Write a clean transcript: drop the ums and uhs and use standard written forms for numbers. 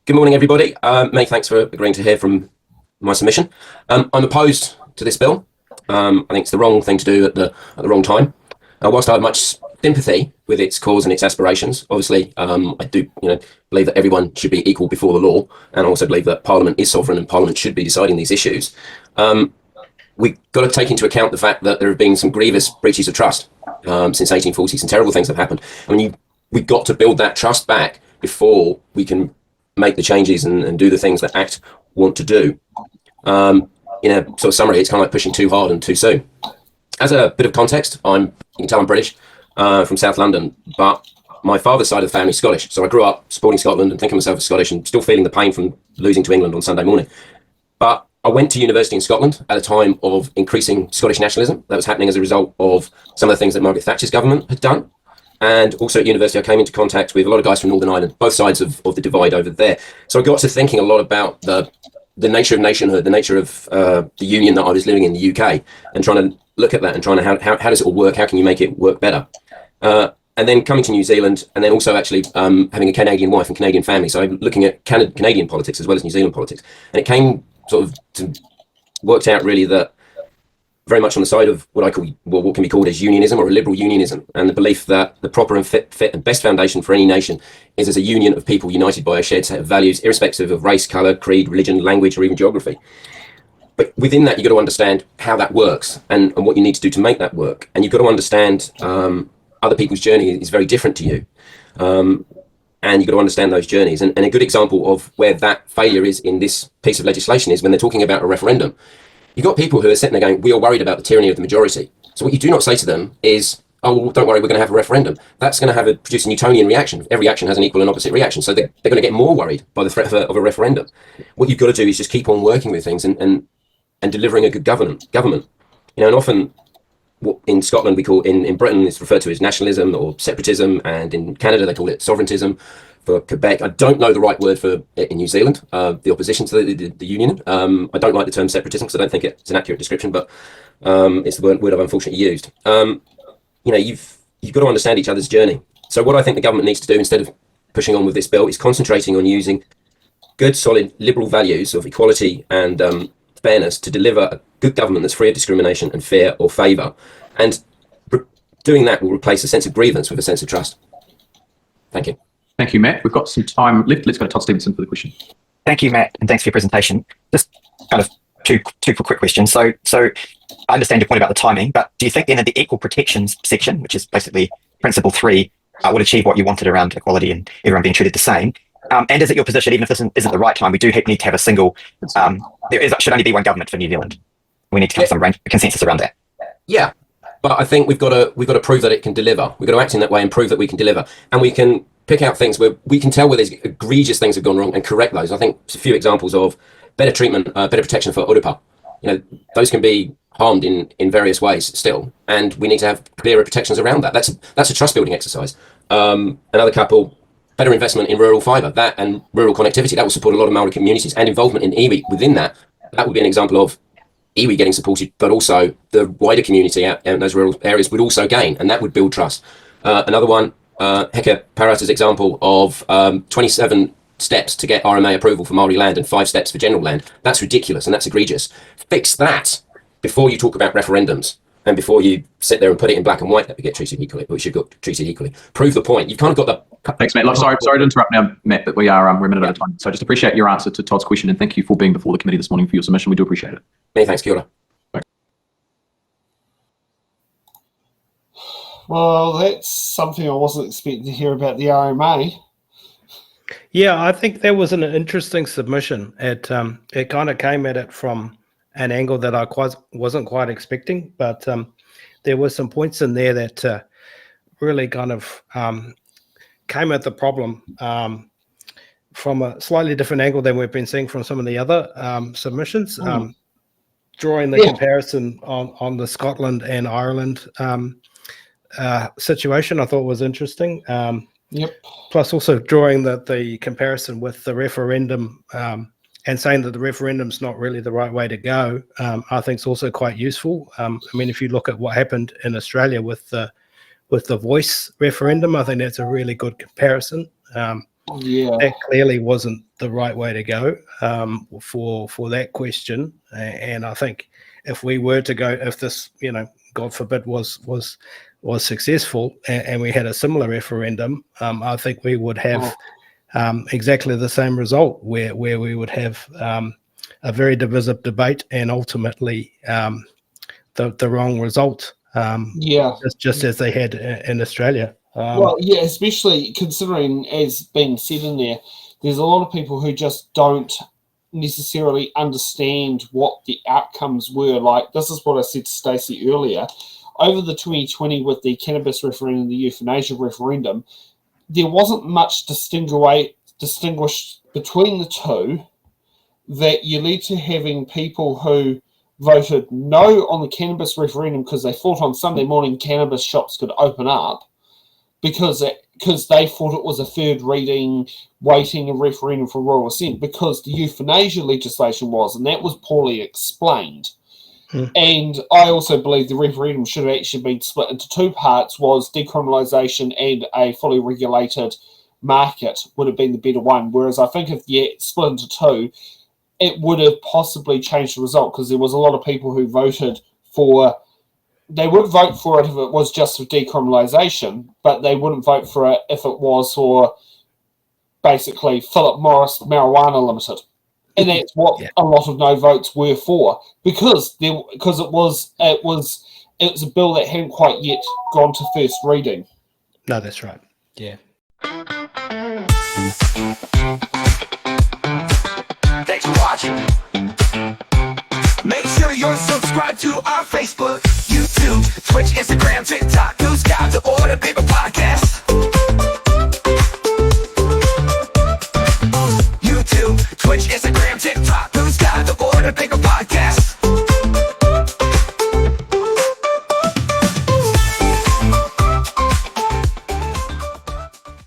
Good morning, everybody. Many thanks for agreeing to hear from my submission. I'm opposed to this bill. I think it's the wrong thing to do at the wrong time. Whilst I have much sympathy with its cause and its aspirations, obviously, I do believe that everyone should be equal before the law, and I also believe that Parliament is sovereign and Parliament should be deciding these issues. We've got to take into account the fact that there have been some grievous breaches of trust since 1840. Some terrible things have happened. I mean, we've got to build that trust back before we can make the changes and do the things that ACT want to do. In a sort of summary, it's kind of like pushing too hard and too soon. As a bit of context, you can tell I'm British, from South London, but my father's side of the family is Scottish. So I grew up supporting Scotland and thinking of myself as Scottish and still feeling the pain from losing to England on Sunday morning. But I went to university in Scotland at a time of increasing Scottish nationalism that was happening as a result of some of the things that Margaret Thatcher's government had done. And also at university, I came into contact with a lot of guys from Northern Ireland, both sides of the divide over there. So I got to thinking a lot about the nature of nationhood, the nature of the union that I was living in the UK, and trying to look at that and trying to how does it all work? How can you make it work better? And then coming to New Zealand, and then also actually having a Canadian wife and Canadian family. So I'm looking at Canadian politics as well as New Zealand politics. And it came worked out really that very much on the side of what can be called as unionism or a liberal unionism, and the belief that the proper and fit and best foundation for any nation is as a union of people united by a shared set of values, irrespective of race, colour, creed, religion, language, or even geography. But within that, you've got to understand how that works and what you need to do to make that work. And you've got to understand other people's journey is very different to you. And you've got to understand those journeys. And a good example of where that failure is in this piece of legislation is when they're talking about a referendum. You've got people who are sitting there going, we are worried about the tyranny of the majority. So what you do not say to them is, oh, well, don't worry, we're going to have a referendum. That's going to produce a Newtonian reaction. Every action has an equal and opposite reaction. So they're going to get more worried by the threat of a referendum. What you've got to do is just keep on working with things and delivering a good government. And often what in Scotland we call, in Britain, it's referred to as nationalism or separatism, and in Canada they call it sovereigntism. For Quebec, I don't know the right word for it in New Zealand, the opposition to the union. I don't like the term separatism because I don't think it's an accurate description, but it's the word I've unfortunately used. You've got to understand each other's journey. So what I think the government needs to do instead of pushing on with this bill is concentrating on using good, solid liberal values of equality and fairness to deliver a good government that's free of discrimination and fear or favour. And doing that will replace a sense of grievance with a sense of trust. Thank you. Thank you, Matt. We've got some time left. Let's go to Todd Stevenson for the question. Thank you, Matt, and thanks for your presentation. Just kind of two quick questions. So I understand your point about the timing, but do you think then that the equal protections section, which is basically principle 3, would achieve what you wanted around equality and everyone being treated the same? And is it your position, even if this isn't the right time, we do need to have a single, should only be one government for New Zealand? We need to come to some consensus around that. Yeah, but I think we've got to prove that it can deliver. We've got to act in that way and prove that we can deliver. And we can pick out things where we can tell where there's egregious things have gone wrong and correct those. I think a few examples of better treatment, better protection for urupa. Those can be harmed in various ways still, and we need to have clearer protections around that. That's a trust building exercise. Another couple, better investment in rural fibre, that and rural connectivity, that will support a lot of Māori communities, and involvement in iwi within that would be an example of iwi getting supported, but also the wider community out in those rural areas would also gain, and that would build trust. Another one, Heka Parata's example of 27 steps to get RMA approval for Māori land and 5 steps for general land. That's ridiculous and that's egregious. Fix that before you talk about referendums and before you sit there and put it in black and white that we get treated equally, but we should get treated equally. Prove the point. You've kind of got the... Thanks, Matt. Sorry to interrupt now, Matt, but we're a minute at a time. So just appreciate your answer to Todd's question, and thank you for being before the committee this morning for your submission. We do appreciate it. Many thanks, Kia ora. Well, that's something I wasn't expecting to hear about the RMA. Yeah, I think that was an interesting submission. It kind of came at it from an angle that I wasn't quite expecting, but there were some points in there that really kind of came at the problem from a slightly different angle than we've been seeing from some of the other submissions. Drawing the comparison on the Scotland and Ireland situation, I thought was interesting. Plus also drawing the comparison with the referendum and saying that the referendum's not really the right way to go, I think is also quite useful. I mean, if you look at what happened in Australia with the voice referendum, I think that's a really good comparison. That clearly wasn't the right way to go for that question. And I think if we were to go, if this, God forbid, was successful, and we had a similar referendum, I think we would have exactly the same result, where we would have a very divisive debate and ultimately the wrong result. Just as they had in Australia. Especially considering, as being said in there, there's a lot of people who just don't necessarily understand what the outcomes were. Like, this is what I said to Stacey earlier. Over the 2020 with the cannabis referendum, the euthanasia referendum, there wasn't much distinguished between the two, that you lead to having people who voted no on the cannabis referendum because they thought on Sunday morning cannabis shops could open up, because they thought it was a third reading, waiting a referendum for royal assent, because the euthanasia legislation was, and that was poorly explained. And I also believe the referendum should have actually been split into two parts, was decriminalisation and a fully regulated market would have been the better one. Whereas I think if you split into two, it would have possibly changed the result, because there was a lot of people who voted for, they would vote for it if it was just for decriminalisation, but they wouldn't vote for it if it was for basically Philip Morris Marijuana Limited. And that's what a lot of no votes were for, because it was a bill that hadn't quite yet gone to first reading. No, that's right. Yeah. Thanks for watching. Make sure you're subscribed to our Facebook, YouTube, Twitch, Instagram, TikTok, News Guide, the Order Paper Podcast.